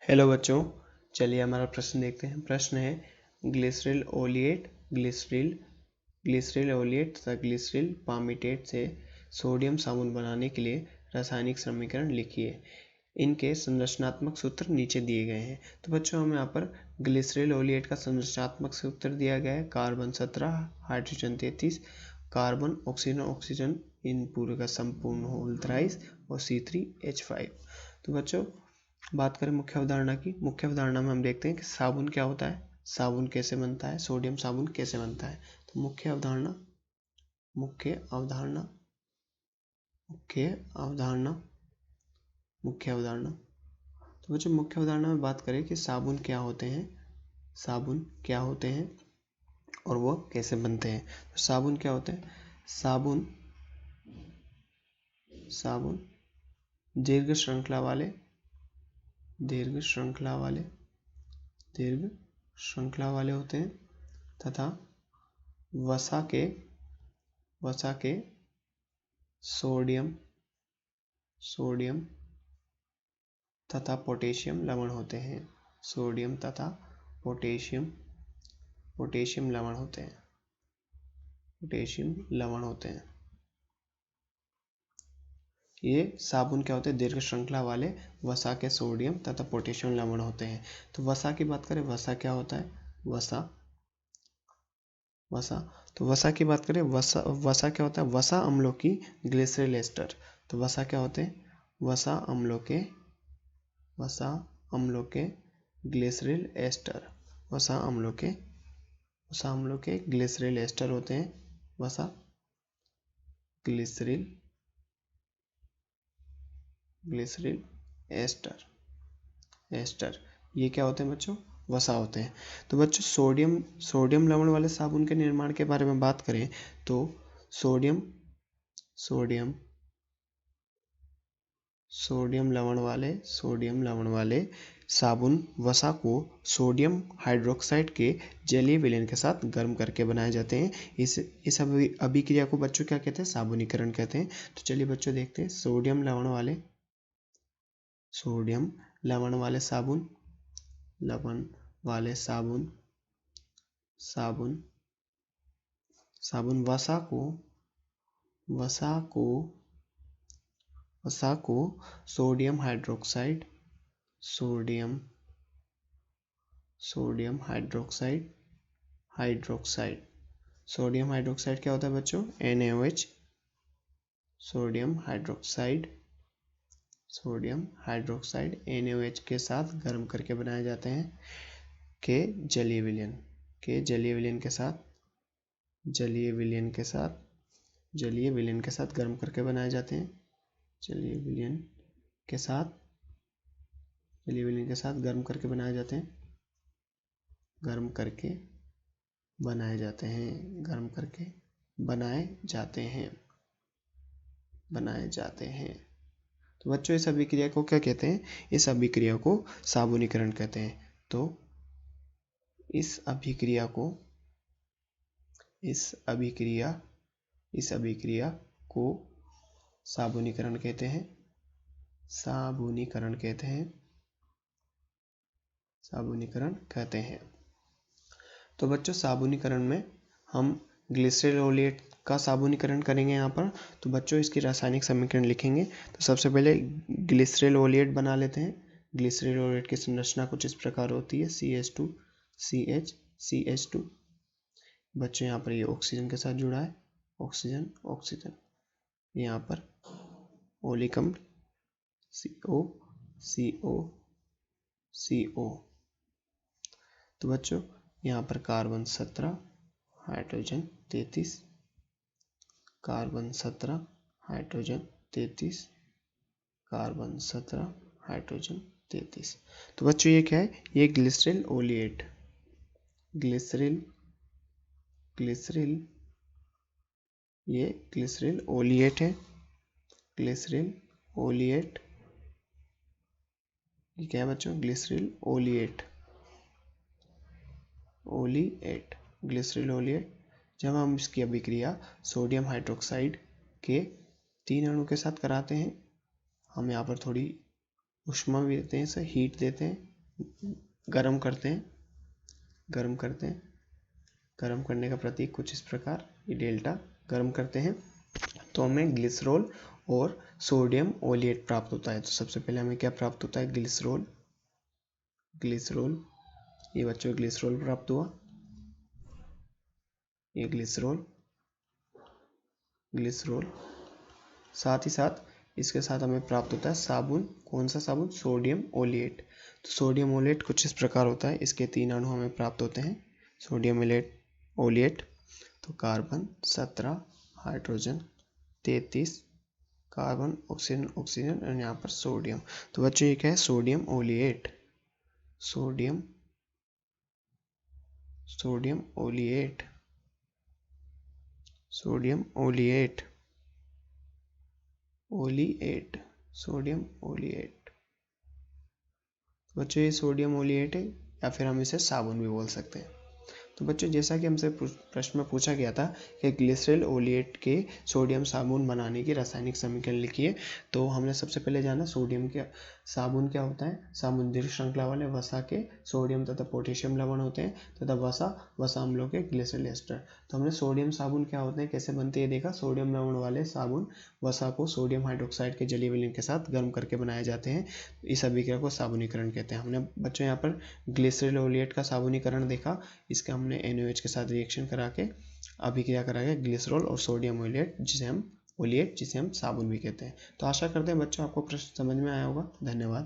Hello बच्चों, चलिए हमारा प्रश्न देखते हैं। प्रश्न है ग्लिसरल ओलिएट तथा ग्लिसरल पामीटेट से सोडियम साबुन बनाने के लिए रासायनिक समीकरण लिखिए। इनके संरचनात्मक सूत्र नीचे दिए गए हैं। तो बच्चों हमें यहाँ पर ग्लिसरल ओलिएट का संरचनात्मक सूत्र दिया गया है। Carbon 17, hydrogen 33, carbon oxygen in पूरे का संपूर्ण होल थ्राइस और C3H5। तो बच्चों बात करें मुख्य अवधारणा की। मुख्य अवधारणा में हम देखते हैं कि साबुन क्या होता है, साबुन कैसे बनता है, सोडियम साबुन कैसे बनता है। तो मुख्य अवधारणा तो बच्चों मुख्य अवधारणा में बात करें कि साबुन क्या होते हैं और वो कैसे बनते हैं। तो साबुन क्या होते हैं? साबुन दीर्घ श्रृंखला वाले होते हैं तथा वसा के सोडियम तथा पोटेशियम लवण होते हैं। पोटेशियम लवण होते हैं। ये साबुन क्या होते हैं? दीर्घ श्रृंखला वाले वसा के सोडियम तथा पोटेशियम लवण होते हैं। तो वसा की बात करें, वसा क्या होता है? वसा की बात करें, वसा क्या होता है? वसा अम्लों की ग्लिसरल एस्टर। तो वसा क्या होते हैं? वसा अम्लों के ग्लिसरल एस्टर। वसा अम्लों के ग्लिसरल एस्टर होते हैं। वसा ग्लिसरल एस्टर ये क्या होते हैं बच्चों? वसा होते हैं। तो बच्चों सोडियम लवण वाले साबुन के निर्माण के बारे में बात करें तो सोडियम लवण वाले साबुन वसा को सोडियम हाइड्रोक्साइड के जलीय विलयन के साथ गर्म करके बनाए जाते हैं। इस अभिक्रिया को बच्चों क्या कहते हैं? साबुनीकरण कहते हैं। तो चलिए बच्चों देखते हैं सोडियम लवण वाले साबुन वसा को सोडियम हाइड्रोक्साइड क्या होता है बच्चों? NaOH। सोडियम हाइड्रोक्साइड NaOH के साथ गर्म करके बनाए जाते हैं। के जलीय विलयन के साथ गर्म करके बनाए जाते हैं। जलीय विलयन के साथ गर्म करके बनाए जाते हैं। तो बच्चों इस अभिक्रिया को क्या कहते हैं? इस अभिक्रिया को साबुनीकरण कहते हैं। तो इस अभिक्रिया को साबुनीकरण कहते हैं। तो बच्चों साबुनीकरण में हम ग्लिसरल ओलिएट का साबुनीकरण करेंगे यहाँ पर। तो बच्चों इसकी रासायनिक समीकरण लिखेंगे। तो सबसे पहले ग्लिसरल ओलिएट बना लेते हैं। ग्लिसरल ओलिएट की संरचना कुछ इस प्रकार होती है। CH2 CH2। बच्चों यहाँ पर ये ऑक्सीजन के साथ जुड़ा है। ऑक्सीजन यहाँ पर ओलिक अम्ल CO। तो बच्चों यहाँ पर कार्बन 17, हाइड्रोजन 33, कार्बन 17 हाइड्रोजन 33। तो बच्चों ये क्या है? ये ग्लिसरल ओलिएट ये ग्लिसरल ओलिएट है। ये क्या है बच्चों? ग्लिसरल ओलिएट। ग्लिसरल ओलिएट जब हम इसकी अभिक्रिया सोडियम हाइड्रोक्साइड के 3 अणु के साथ कराते हैं, हम यहाँ पर थोड़ी ऊष्मा भी देते हैं, हीट देते हैं गर्म करते हैं, गर्म करते हैं, गर्म करने का प्रतीक कुछ इस प्रकार, ये डेल्टा, गर्म करते हैं तो हमें ग्लिसरॉल और सोडियम ओलिएट प्राप्त होता है। तो सबसे पहले हमें क्या प्राप्त होता है? ग्लिसरॉल, ग्लिसरॉल, ये बच्चों ग्लिसरॉल प्राप्त हुआ, ये ग्लिसरॉल, ग्लिसरॉल। साथ ही साथ इसके साथ हमें प्राप्त होता है साबुन। कौन सा साबुन? Sodium oleate. तो सोडियम ओलिएट कुछ इस प्रकार होता है, इसके 3 अणु हमें प्राप्त होते हैं सोडियम ओलिएट। तो carbon 17, hydrogen 33, carbon oxygen oxygen और यहाँ पर सोडियम। तो बच्चों ये क्या है? Sodium oleate, sodium, sodium oleate, sodium oleate, oleate, sodium oleate. बच्चों ये सोडियम ओलिएट है या फिर हम इसे साबुन भी बोल सकते हैं। तो बच्चों जैसा कि हमसे प्रश्न में पूछा गया था कि ग्लिसरॉल ओलिएट के सोडियम साबुन बनाने की रासायनिक समीकरण लिखिए, तो हमने सबसे पहले जाना सोडियम के साबुन क्या होता है? साबुन दीर्घ श्रृंखला वाले वसा के सोडियम तथा पोटेशियम लवण होते हैं तथा वसा अम्लों के ग्लिसरॉल एस्टर। तो हमने सोडियम साबुन क्या होते हैं, कैसे बनते हैं देखा। सोडियम लवण वाले साबुन वसा को सोडियम हाइड्रोक्साइड के जलीय विलयन के साथ गर्म करके बनाए जाते हैं। इस अभिक्रिया को साबुनीकरण कहते हैं। हमने बच्चों यहाँ पर ग्लिसरॉल ओलिएट का साबुनीकरण देखा, इसका हमने NaOH के साथ रिएक्शन करा के अभिक्रिया करा के ग्लिसरॉल और सोडियम ओलिएट, जिसे हम साबुन भी कहते हैं। तो आशा करते हैं बच्चों आपको प्रश्न समझ में आया होगा। धन्यवाद।